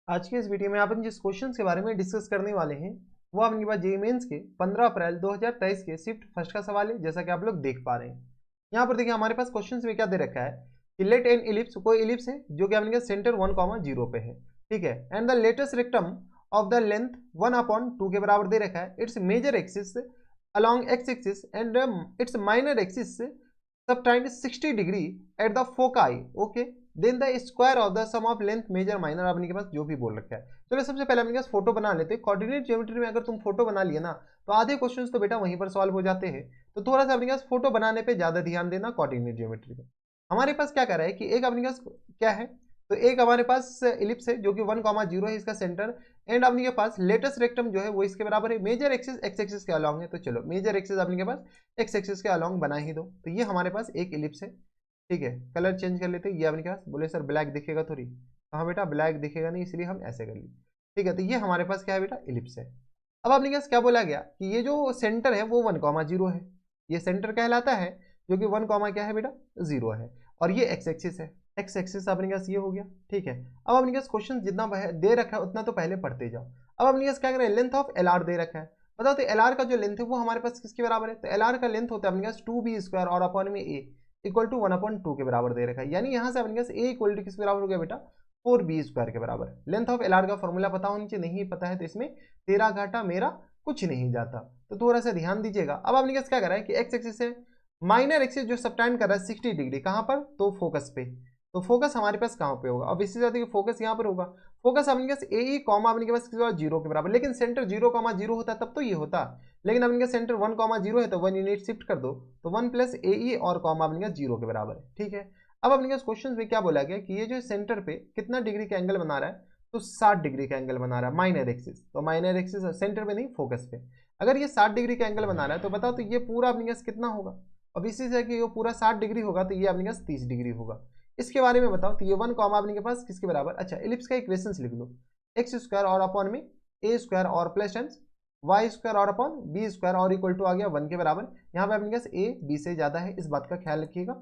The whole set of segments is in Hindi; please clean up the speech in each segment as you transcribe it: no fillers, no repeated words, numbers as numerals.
आज के इस वीडियो में अपन जिस क्वेश्चन के बारे में डिस्कस करने वाले हैं वो आपके पास जेईई मेंस के 15 अप्रैल 2023 के शिफ्ट फर्स्ट का सवाल है, जैसा कि आप लोग देख पा रहे हैं। यहाँ पर देखिए हमारे पास क्वेश्चन में क्या दे रखा है कि लेट एन इलिप्स, कोई इलिप्स है जो कि आपके सेंटर 1,0 पे है, ठीक है, and the latus rectum of the length 1/2 के बराबर दे रखा है। Its major axis along x axis and its minor axis subtend 60 degree at the foci, okay, then the square of the sum of length major minor अपने के पास जो भी बोल रखा है। चलो सबसे पहले अपने पास फोटो बना लेते हैं। कोऑर्डिनेट ज्योमेट्री में अगर तुम फोटो बना लिए ना तो आधे क्वेश्चंस तो बेटा वहीं पर सॉल्व हो जाते हैं। तो थोड़ा सा अपने पास फोटो बनाने पे ज्यादा ध्यान देना कोऑर्डिनेट ज्योमेट्री में। हमारे पास क्या कर रहा है कि एक अपने पास क्या है, तो एक हमारे पास इलिप्स है जो कि 1,0 है इसका सेंटर, एंड अपने के पास लेटेस्ट रेक्टम जो है वो इसके बराबर है। मेजर एक्सिस एक्स एक्सिस के अलॉन्ग है, तो चलो मेजर एक्सिस अपने के पास एक्स एक्सिस के अलॉन्ग बना ही दो। तो ये हमारे पास एक इलिप्स है, ठीक है। कलर चेंज कर लेते हैं, ये अपने पास बोले सर ब्लैक दिखेगा थोड़ी, हाँ बेटा ब्लैक दिखेगा नहीं, इसलिए हम ऐसे कर लिए, ठीक है। तो ये हमारे पास क्या है बेटा, इलिप्स है। अब अपने पास क्या बोला गया कि ये जो सेंटर है वो 1,0 है, ये सेंटर कहलाता है, जो कि 1, क्या है बेटा 0 है, और ये एक्स एक्सिस है। एक्स एक्सिस अपने पास ये हो गया, ठीक है। अब अपने पास क्वेश्चन जितना दे रखा है उतना तो पहले पढ़ते जाओ। अब अपने पास क्या करें, लेंथ ऑफ एल आर दे रखा है, बताओ तो एल आर का जो लेंथ है वो हमारे पास किसके बराबर है, तो एल आर का लेंथ होता है अपने पास 2b² और अपॉन में a इक्वल टू 1/2 के बराबर दे रखा है। यानी यहां से अपने पास a इक्वल टू किसके बराबर हो गया बेटा, 4b² के बराबर। लेंथ ऑफ एल आर का फॉर्मूला पता होना चाहिए, नहीं पता है तो इसमें तेरा घाटा मेरा कुछ नहीं जाता, तो थोड़ा सा ध्यान दीजिएगा। अब अपने पास क्या कर रहा है कि एक्स एक्सिस है, माइनर एक्सिस जो सबटेंड कर रहा है 60 डिग्री, कहां पर, तो फोकस पे। तो फोकस हमारे पास कहां पे होगा, अब इससे ज्यादा फोकस यहां पर होगा। फोकस अपने पास ए कॉमा अपने पास 0 के बराबर, लेकिन सेंटर 0,0 होता तब तो ये होता, लेकिन अपने पास सेंटर 1,0 है तो 1 यूनिट शिफ्ट कर दो, तो 1 प्लस ए और कॉमा अपने पास 0 के बराबर है, ठीक है। अब अपने पास क्वेश्चन में क्या बोला गया कि ये जो सेंटर पे कितना डिग्री का एंगल बना रहा है, तो 60 डिग्री का एंगल बना रहा है माइनर एक्सिस, तो माइनर एक्सिस सेंटर पे नहीं फोकस पे। अगर ये 60 डिग्री का एंगल बना रहा है तो बताओ तो ये पूरा अपने पास कितना होगा, अब इसी से कि ये पूरा 60 डिग्री होगा तो ये अपने पास 30 डिग्री होगा। इसके बारे में बताओ, तो ये 1, अपने के पास किसके बराबर, अच्छा इलिप्स का इक्वेशंस लिख लो, एक्स स्क्वायर और अपॉन में ए स्क्वायर और प्लस टाइम्स वाई स्क्वायर और अपॉन बी स्क्वायर और इक्वल टू आ गया 1 के बराबर। यहाँ पे अपने पास ए बी से ज्यादा है, इस बात का ख्याल रखिएगा,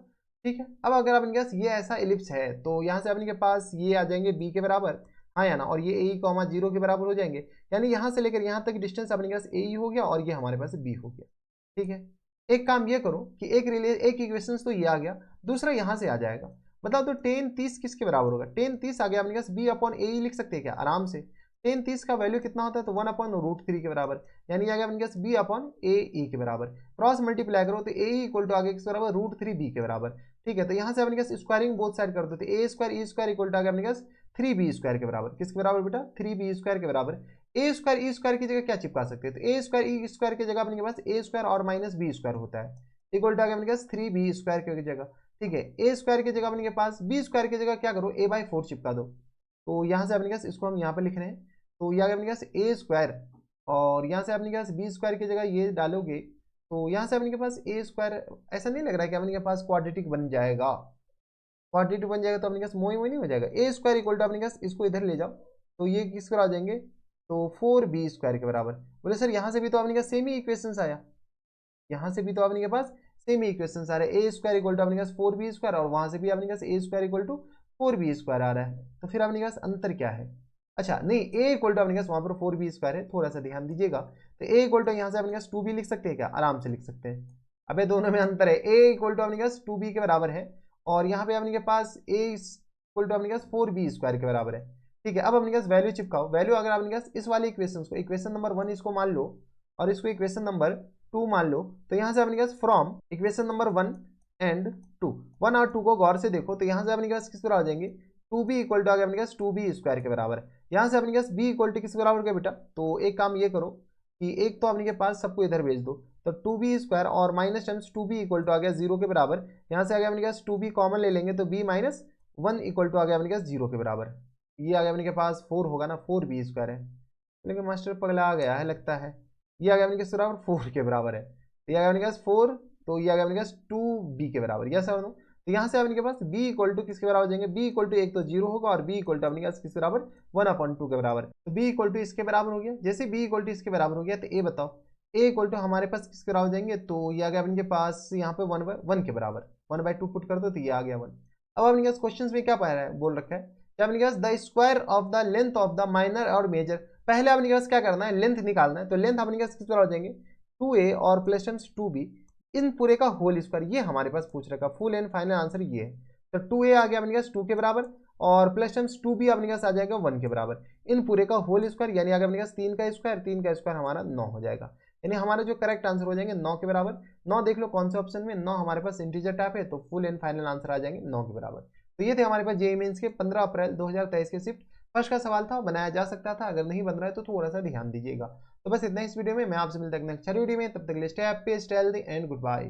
ठीक है। अब अगर अपने पास ये ऐसा इलिप्स है तो यहाँ से अपने के पास ये आ जाएंगे बी के बराबर, हाँ या ना, और ये ए कॉमा 0 के बराबर हो जाएंगे। यानी यहाँ से लेकर यहाँ तक डिस्टेंस अपने पास ए हो गया और ये हमारे पास बी हो गया, ठीक है। एक काम ये करो कि एक इक्वेशन तो ये आ गया, दूसरा यहाँ से आ जाएगा। बताओ तो टेन 30 किसके बराबर होगा, टेन 30 आ गया अपने पास बी अपॉन ए लिख सकते हैं क्या, आराम से। टेन 30 का वैल्यू कितना होता है, तो 1/√3 के बराबर, यानी आ गया अपने पास बी अपॉन ए के बराबर। क्रॉस मल्टीप्लाई करो तो ए इक्वल टू आगे किसके बराबर, √3b के बराबर, ठीक है। तो यहाँ से अपने पास स्क्वायरिंग बोथ साइड कर दो, तो A square E square equal to आ गया अपने पास 3b² के बराबर, किसके बराबर बेटा, 3b² के बराबर। ए स्क्वायर ई स्क्वायर की जगह क्या चिपका सकते हैं, तो ए स्क्वायर ई स्क्वायर की जगह अपने पास ए स्क्वायर और माइनस बी स्क्वायर होता है, इक्वल टू आ गया अपने पास 3b² की जगह, ठीक है। ए स्क्वायर की जगह अपने के पास बी स्क्वायर की जगह क्या करो, a/4 चिपका दो, तो यहाँ से अपने पास इसको हम यहाँ पे लिख रहे हैं, तो ये आ गया अपने पास ए स्क्वायर, और यहाँ से अपने पास बी स्क्वायर की जगह ये डालोगे तो यहाँ से अपने के पास ए स्क्वायर, ऐसा नहीं लग रहा है कि अपने के पास क्वाड्रेटिक बन जाएगा, क्वाड्रेटिक बन जाएगा तो अपने पास मोई मोई नहीं हो जाएगा, ए स्क्वायर इक्वल टू अपने पास इसको इधर ले जाओ तो ये किस पर आ जाएंगे, तो 4b² के बराबर। बोले सर यहाँ से भी तो अपने पास सेम ही इक्वेशन आया, यहाँ से भी तो अपने के पास सेम ही इक्वेशन आ रहा है, ए स्क्वायर इक्वल टू अपने पास 4b², और वहां से भी अपने पास ए स्क्वायर इक्वल टू 4b² आ रहा है, तो फिर अपने पास अंतर क्या है, अच्छा नहीं, ए इक्वल टू अपने पास वहां पर 4b² है, थोड़ा सा ध्यान दीजिएगा। तो ए इक्वल टू यहाँ से अपने पास 2b लिख सकते हैं क्या, आराम से लिख सकते हैं। अबे दोनों में अंतर है, ए इक्वल टू अपने पास 2b के बराबर है, और यहाँ पे अपने के पास ए इक्वल टू अपने पास 4b² के बराबर है, ठीक है। अब अपने पास वैल्यू चिपकाओ, वैल्यू अगर अपने पास इस वाले इक्वेशन को, इक्वेशन नंबर 1 इसको मान लो और इसको इक्वेशन नंबर 2 मान लो, तो यहाँ से अपने पास फ्रॉम इक्वेशन नंबर 1 एंड 2, 1 और 2 को गौर से देखो, तो यहाँ से अपने पास किस तरह आ जाएंगे, 2b इक्वल टू आ गया अपने पास 2b² के बराबर। यहाँ से अपने पास b इक्वल टू किस बराबर का बेटा, तो एक काम ये करो कि एक तो अपने के पास सबको इधर भेज दो, तो 2b² और minus times 2b equal to आ गया 0 के बराबर। यहाँ से आ गया अपने पास 2b कॉमन ले लेंगे तो b-1 इक्वल टू आ गया अपने पास 0 के बराबर। ये आ गया अपने के पास 4 होगा ना, 4b² है, लेकिन मास्टर पगला आ गया है लगता है, ये आ गया अपने के बराबर 4 के बराबर है, तो ये आ गया अपने पास 4, तो ये आ गया अपने पास 2b के बराबर, यस और नो। तो यहाँ से अपने के पास b इक्वल टू किसके बराबर हो जाएंगे, b इक्वल टू एक तो 0 होगा और b इक्वल टू अपने पास किसके बराबर 1/2 के बराबर, तो b इक्वल टू इसके बराबर हो गया। जैसे b इक्वल टू इसके बराबर हो गया तो a बताओ, a इक्वल टू हमारे पास किसके बराबर हो जाएंगे, तो ये आ गया अपने के पास यहाँ पे 1/1 के बराबर, 1/2 पुट कर दो तो ये आ गया 1। अब अपने पास क्वेश्चन में क्या पाया है, बोल रखा है क्या अपने पास the square of the length of the minor और मेजर। पहले अपने पास क्या करना है, लेंथ निकालना है। तो लेंथ अपने पास किस तरह हो जाएंगे 2a और प्लस टाइम्स 2b इन पूरे का होल स्क्वायर। ये हमारे पास पूछ रखा, फुल एंड फाइनल आंसर ये है। तो 2a आ गया अपने पास 2 के बराबर और प्लस टाइम्स 2b अपने पास आ जाएगा 1 के बराबर। इन पूरे का होल स्क्वायर यानी आ गया अपने पास 3 का स्क्वायर, 3 का स्क्वायर हमारा 9 हो जाएगा। यानी हमारा जो करेक्ट आंसर हो जाएंगे 9 के बराबर। 9 देख लो कौन से ऑप्शन में, 9 हमारे पास इंटीजर टाइप है, तो फुल एंड फाइनल आंसर आ जाएंगे 9 के बराबर। तो ये थे हमारे पास जेईई मेंस के 15 अप्रैल 2023 के शिफ्ट फर्स्ट का सवाल था, बनाया जा सकता था। अगर नहीं बन रहा है तो थोड़ा सा ध्यान दीजिएगा। तो बस इतना इस वीडियो में, मैं आपसे मिलता हूं नेक्स्ट वीडियो में। तब तक के लिए stay happy, stay healthy and good bye.